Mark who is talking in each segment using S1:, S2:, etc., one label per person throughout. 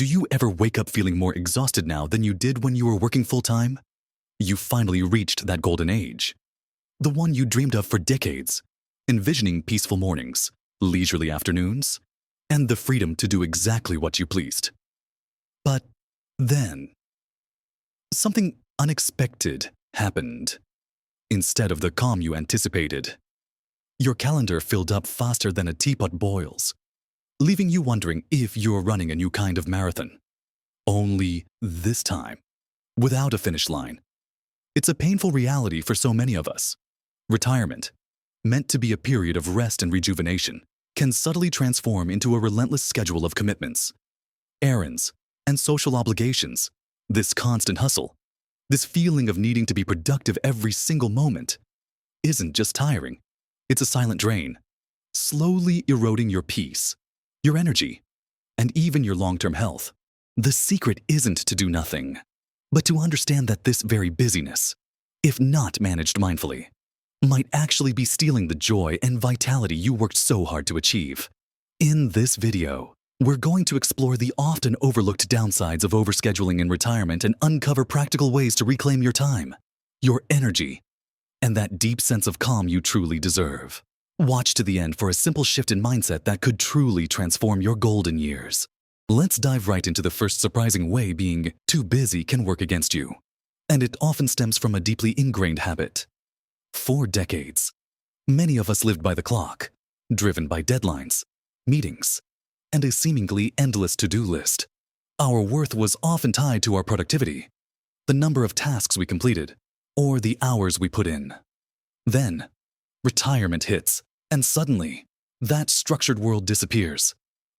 S1: Do you ever wake up feeling more exhausted now than you did when you were working full-time? You finally reached that golden age. The one you dreamed of for decades, envisioning peaceful mornings, leisurely afternoons, and the freedom to do exactly what you pleased. But then, something unexpected happened. Instead of the calm you anticipated, your calendar filled up faster than a teapot boils, leaving you wondering if you're running a new kind of marathon. Only this time, without a finish line. It's a painful reality for so many of us. Retirement, meant to be a period of rest and rejuvenation, can subtly transform into a relentless schedule of commitments, errands, and social obligations. This constant hustle, this feeling of needing to be productive every single moment, isn't just tiring. It's a silent drain, slowly eroding your peace, your energy, and even your long-term health. The secret isn't to do nothing, but to understand that this very busyness, if not managed mindfully, might actually be stealing the joy and vitality you worked so hard to achieve. In this video, we're going to explore the often overlooked downsides of overscheduling in retirement and uncover practical ways to reclaim your time, your energy, and that deep sense of calm you truly deserve. Watch to the end for a simple shift in mindset that could truly transform your golden years. Let's dive right into the first surprising way being too busy can work against you. And it often stems from a deeply ingrained habit. For decades, many of us lived by the clock, driven by deadlines, meetings, and a seemingly endless to-do list. Our worth was often tied to our productivity, the number of tasks we completed, or the hours we put in. Then, retirement hits, and suddenly, that structured world disappears.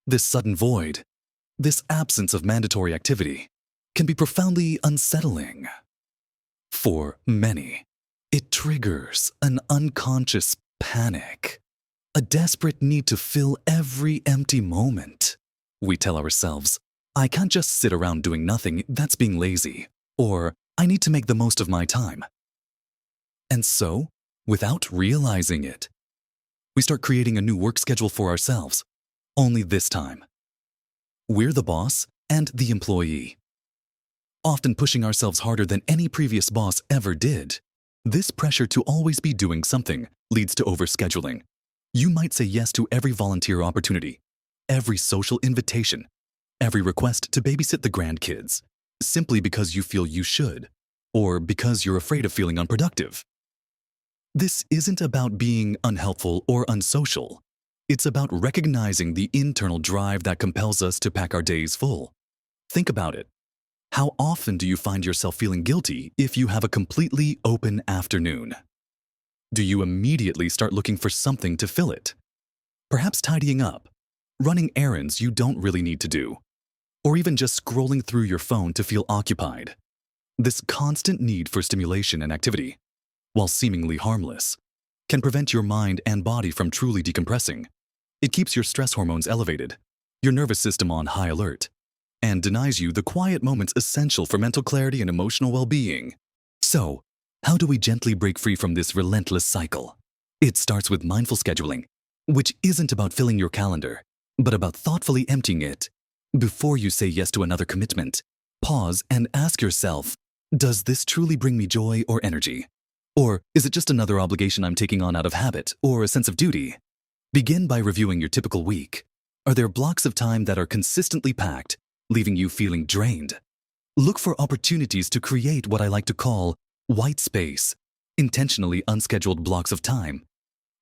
S1: This sudden void, this absence of mandatory activity, can be profoundly unsettling. For many, it triggers an unconscious panic, a desperate need to fill every empty moment. We tell ourselves, I can't just sit around doing nothing, that's being lazy, or I need to make the most of my time. And so, without realizing it, we start creating a new work schedule for ourselves, only this time. We're the boss and the employee, often pushing ourselves harder than any previous boss ever did. This pressure to always be doing something leads to overscheduling. You might say yes to every volunteer opportunity, every social invitation, every request to babysit the grandkids, simply because you feel you should, or because you're afraid of feeling unproductive. This isn't about being unhelpful or unsocial. It's about recognizing the internal drive that compels us to pack our days full. Think about it. How often do you find yourself feeling guilty if you have a completely open afternoon? Do you immediately start looking for something to fill it? Perhaps tidying up, running errands you don't really need to do, or even just scrolling through your phone to feel occupied. This constant need for stimulation and activity, while seemingly harmless, can prevent your mind and body from truly decompressing. It keeps your stress hormones elevated, your nervous system on high alert, and denies you the quiet moments essential for mental clarity and emotional well-being. So, how do we gently break free from this relentless cycle? It starts with mindful scheduling, which isn't about filling your calendar, but about thoughtfully emptying it. Before you say yes to another commitment, pause and ask yourself, does this truly bring me joy or energy? Or is it just another obligation I'm taking on out of habit or a sense of duty? Begin by reviewing your typical week. Are there blocks of time that are consistently packed, leaving you feeling drained? Look for opportunities to create what I like to call white space, intentionally unscheduled blocks of time.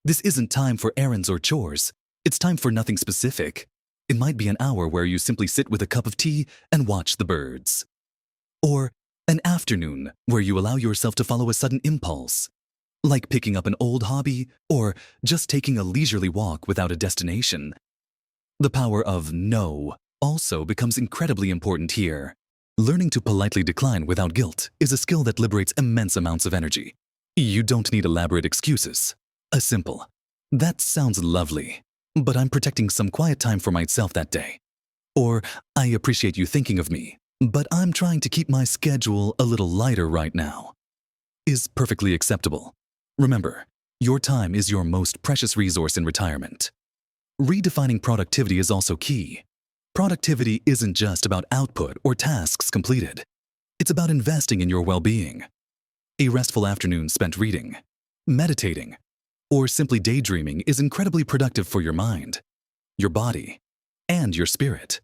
S1: This isn't time for errands or chores. It's time for nothing specific. It might be an hour where you simply sit with a cup of tea and watch the birds. Or an afternoon where you allow yourself to follow a sudden impulse, like picking up an old hobby or just taking a leisurely walk without a destination. The power of no also becomes incredibly important here. Learning to politely decline without guilt is a skill that liberates immense amounts of energy. You don't need elaborate excuses. A simple, "That sounds lovely, but I'm protecting some quiet time for myself that day." Or, "I appreciate you thinking of me, but I'm trying to keep my schedule a little lighter right now," is perfectly acceptable. Remember, your time is your most precious resource in retirement. Redefining productivity is also key. Productivity isn't just about output or tasks completed. It's about investing in your well-being. A restful afternoon spent reading, meditating, or simply daydreaming is incredibly productive for your mind, your body, and your spirit.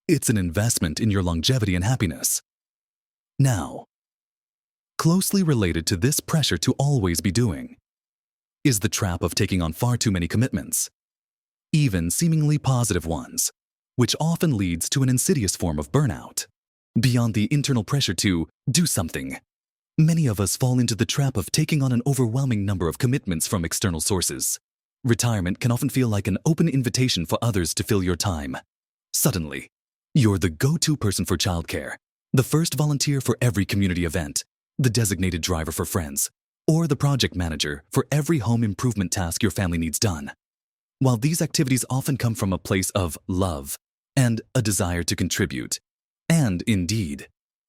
S1: It's an investment in your longevity and happiness. Now, closely related to this pressure to always be doing is the trap of taking on far too many commitments, even seemingly positive ones, which often leads to an insidious form of burnout. Beyond the internal pressure to do something, many of us fall into the trap of taking on an overwhelming number of commitments from external sources. Retirement can often feel like an open invitation for others to fill your time. Suddenly, you're the go-to person for childcare, the first volunteer for every community event, the designated driver for friends, or the project manager for every home improvement task your family needs done. While these activities often come from a place of love and a desire to contribute, and indeed,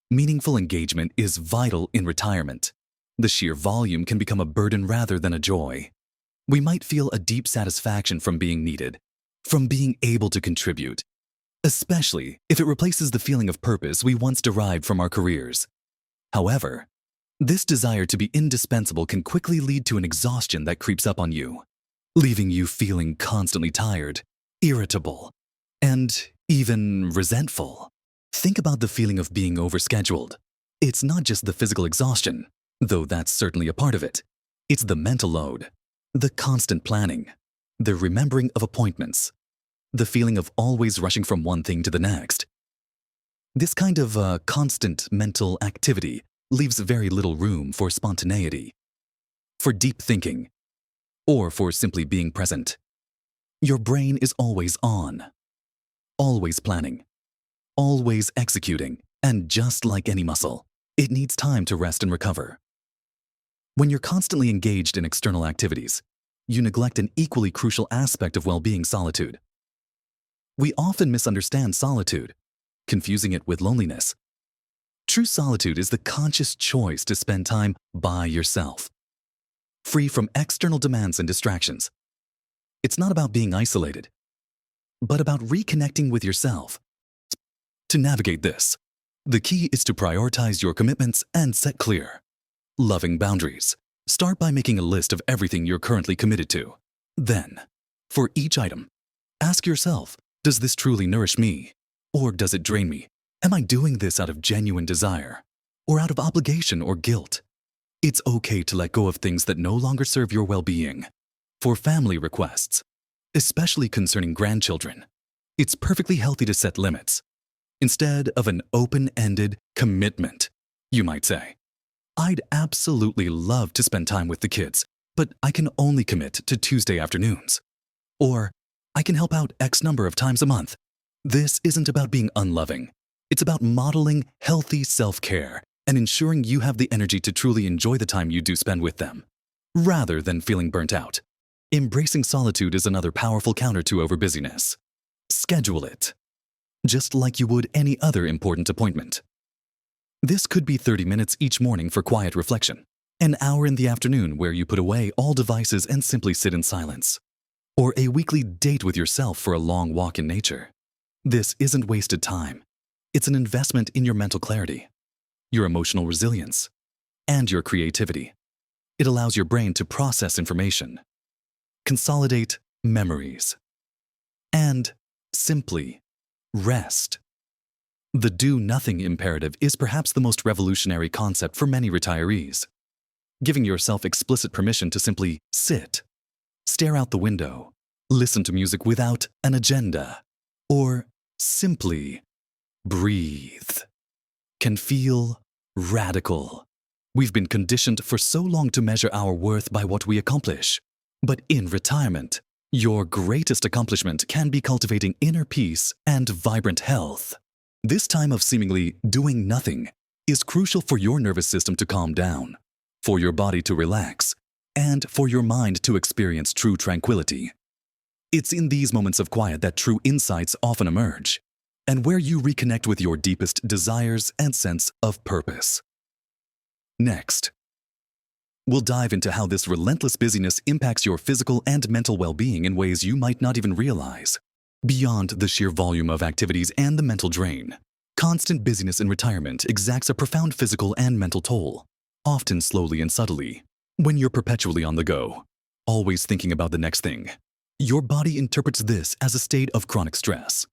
S1: meaningful engagement is vital in retirement, the sheer volume can become a burden rather than a joy. We might feel a deep satisfaction from being needed, from being able to contribute, especially if it replaces the feeling of purpose we once derived from our careers. However, this desire to be indispensable can quickly lead to an exhaustion that creeps up on you, leaving you feeling constantly tired, irritable, and even resentful. Think about the feeling of being overscheduled. It's not just the physical exhaustion, though that's certainly a part of it. It's the mental load, the constant planning, the remembering of appointments, the feeling of always rushing from one thing to the next. This kind of constant mental activity leaves very little room for spontaneity, for deep thinking, or for simply being present. Your brain is always on, always planning, always executing, and just like any muscle, it needs time to rest and recover. When you're constantly engaged in external activities, you neglect an equally crucial aspect of well-being: solitude. We often misunderstand solitude, confusing it with loneliness. True solitude is the conscious choice to spend time by yourself, free from external demands and distractions. It's not about being isolated, but about reconnecting with yourself. To navigate this, the key is to prioritize your commitments and set clear, loving boundaries. Start by making a list of everything you're currently committed to. Then, for each item, ask yourself, does this truly nourish me, or does it drain me? Am I doing this out of genuine desire, or out of obligation or guilt? It's okay to let go of things that no longer serve your well-being. For family requests, especially concerning grandchildren, it's perfectly healthy to set limits. Instead of an open-ended commitment, you might say, I'd absolutely love to spend time with the kids, but I can only commit to Tuesday afternoons. Or, I can help out X number of times a month. This isn't about being unloving. It's about modeling healthy self-care and ensuring you have the energy to truly enjoy the time you do spend with them, rather than feeling burnt out. Embracing solitude is another powerful counter to overbusyness. Schedule it, just like you would any other important appointment. This could be 30 minutes each morning for quiet reflection, an hour in the afternoon where you put away all devices and simply sit in silence, or a weekly date with yourself for a long walk in nature. This isn't wasted time. It's an investment in your mental clarity, your emotional resilience, and your creativity. It allows your brain to process information, consolidate memories, and simply rest. The do-nothing imperative is perhaps the most revolutionary concept for many retirees. Giving yourself explicit permission to simply sit, stare out the window, listen to music without an agenda, or simply breathe can feel radical. We've been conditioned for so long to measure our worth by what we accomplish. But in retirement, your greatest accomplishment can be cultivating inner peace and vibrant health. This time of seemingly doing nothing is crucial for your nervous system to calm down, for your body to relax, and for your mind to experience true tranquility. It's in these moments of quiet that true insights often emerge, and where you reconnect with your deepest desires and sense of purpose. Next, we'll dive into how this relentless busyness impacts your physical and mental well-being in ways you might not even realize. Beyond the sheer volume of activities and the mental drain, constant busyness in retirement exacts a profound physical and mental toll, often slowly and subtly. When you're perpetually on the go, always thinking about the next thing, your body interprets this as a state of chronic stress.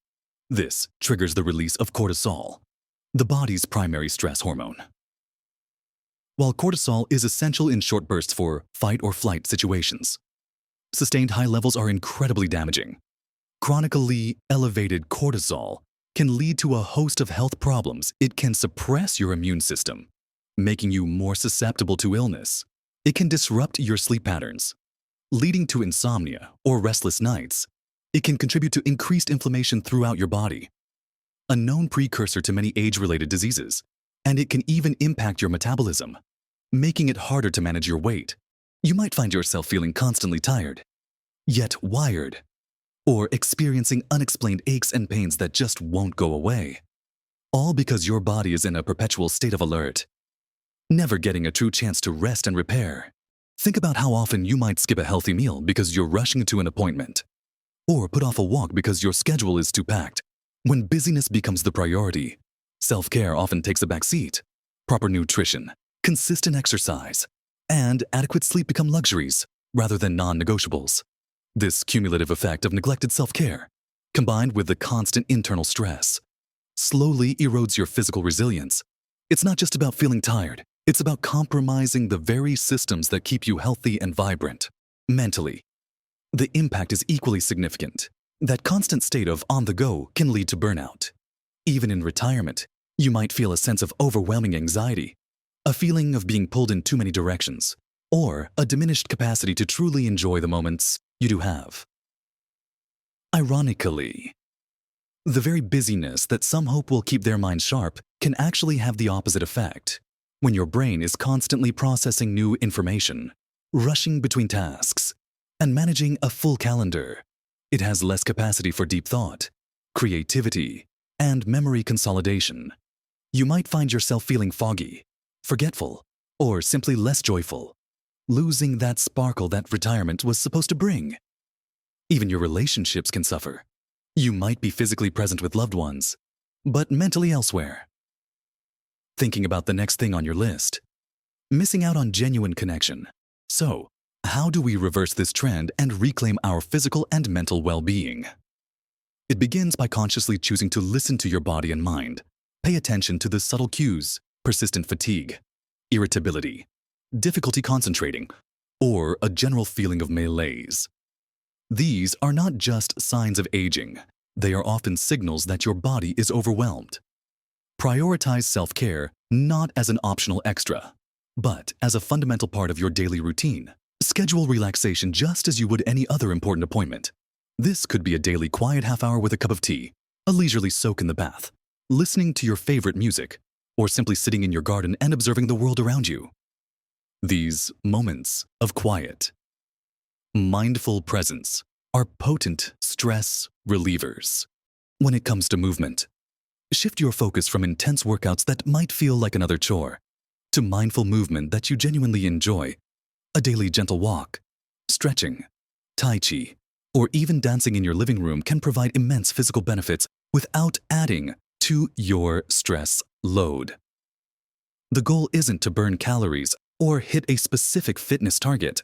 S1: This triggers the release of cortisol, the body's primary stress hormone. While cortisol is essential in short bursts for fight or flight situations, sustained high levels are incredibly damaging. Chronically elevated cortisol can lead to a host of health problems. It can suppress your immune system, making you more susceptible to illness. It can disrupt your sleep patterns, leading to insomnia or restless nights. It can contribute to increased inflammation throughout your body, a known precursor to many age-related diseases, and it can even impact your metabolism, making it harder to manage your weight. You might find yourself feeling constantly tired, yet wired, or experiencing unexplained aches and pains that just won't go away, all because your body is in a perpetual state of alert, never getting a true chance to rest and repair. Think about how often you might skip a healthy meal because you're rushing to an appointment, or put off a walk because your schedule is too packed. When busyness becomes the priority, self-care often takes a back seat. Proper nutrition, consistent exercise, and adequate sleep become luxuries rather than non-negotiables. This cumulative effect of neglected self-care, combined with the constant internal stress, slowly erodes your physical resilience. It's not just about feeling tired. It's about compromising the very systems that keep you healthy and vibrant. Mentally, the impact is equally significant. That constant state of on the go can lead to burnout. Even in retirement, you might feel a sense of overwhelming anxiety, a feeling of being pulled in too many directions, or a diminished capacity to truly enjoy the moments you do have. Ironically, the very busyness that some hope will keep their mind sharp can actually have the opposite effect. When your brain is constantly processing new information, rushing between tasks, and managing a full calendar, it has less capacity for deep thought, creativity, and memory consolidation. You might find yourself feeling foggy, forgetful, or simply less joyful, losing that sparkle that retirement was supposed to bring. Even your relationships can suffer. You might be physically present with loved ones, but mentally elsewhere, thinking about the next thing on your list, missing out on genuine connection. So, how do we reverse this trend and reclaim our physical and mental well-being? It begins by consciously choosing to listen to your body and mind. Pay attention to the subtle cues: persistent fatigue, irritability, difficulty concentrating, or a general feeling of malaise. These are not just signs of aging. They are often signals that your body is overwhelmed. Prioritize self-care not as an optional extra, but as a fundamental part of your daily routine. Schedule relaxation just as you would any other important appointment. This could be a daily quiet half-hour with a cup of tea, a leisurely soak in the bath, listening to your favorite music, or simply sitting in your garden and observing the world around you. These moments of quiet, mindful presence are potent stress relievers. When it comes to movement, shift your focus from intense workouts that might feel like another chore to mindful movement that you genuinely enjoy. A daily gentle walk, stretching, tai chi, or even dancing in your living room can provide immense physical benefits without adding to your stress load. The goal isn't to burn calories or hit a specific fitness target.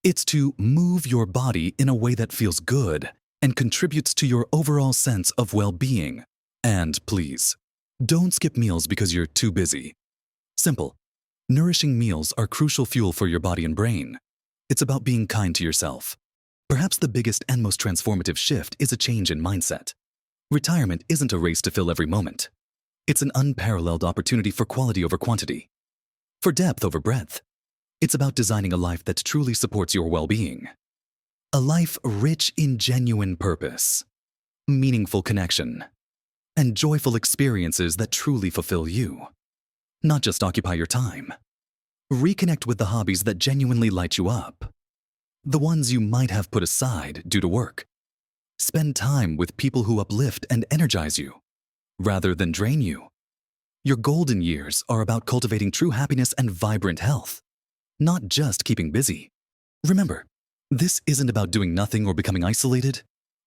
S1: It's to move your body in a way that feels good and contributes to your overall sense of well-being. And please, don't skip meals because you're too busy. Simple. Nourishing meals are crucial fuel for your body and brain. It's about being kind to yourself. Perhaps the biggest and most transformative shift is a change in mindset. Retirement isn't a race to fill every moment. It's an unparalleled opportunity for quality over quantity, for depth over breadth. It's about designing a life that truly supports your well-being. A life rich in genuine purpose, meaningful connection, and joyful experiences that truly fulfill you. Not just occupy your time. Reconnect with the hobbies that genuinely light you up, the ones you might have put aside due to work. Spend time with people who uplift and energize you, rather than drain you. Your golden years are about cultivating true happiness and vibrant health, not just keeping busy. Remember, this isn't about doing nothing or becoming isolated.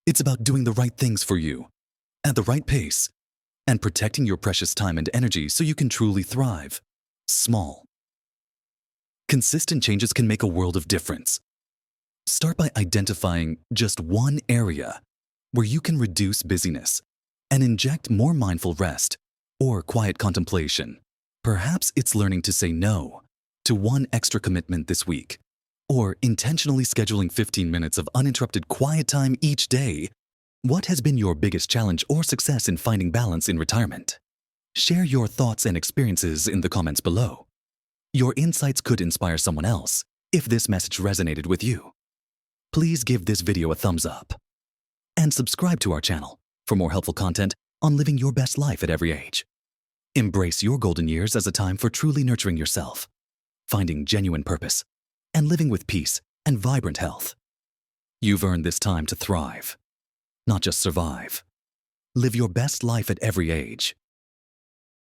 S1: It's about doing the right things for you, at the right pace, and protecting your precious time and energy so you can truly thrive. Small. Consistent changes can make a world of difference. Start by identifying just one area where you can reduce busyness and inject more mindful rest or quiet contemplation. Perhaps it's learning to say no to one extra commitment this week, or intentionally scheduling 15 minutes of uninterrupted quiet time each day. What has been your biggest challenge or success in finding balance in retirement? Share your thoughts and experiences in the comments below. Your insights could inspire someone else if this message resonated with you. Please give this video a thumbs up and subscribe to our channel for more helpful content on living your best life at every age. Embrace your golden years as a time for truly nurturing yourself, finding genuine purpose, and living with peace and vibrant health. You've earned this time to thrive, not just survive. Live your best life at every age.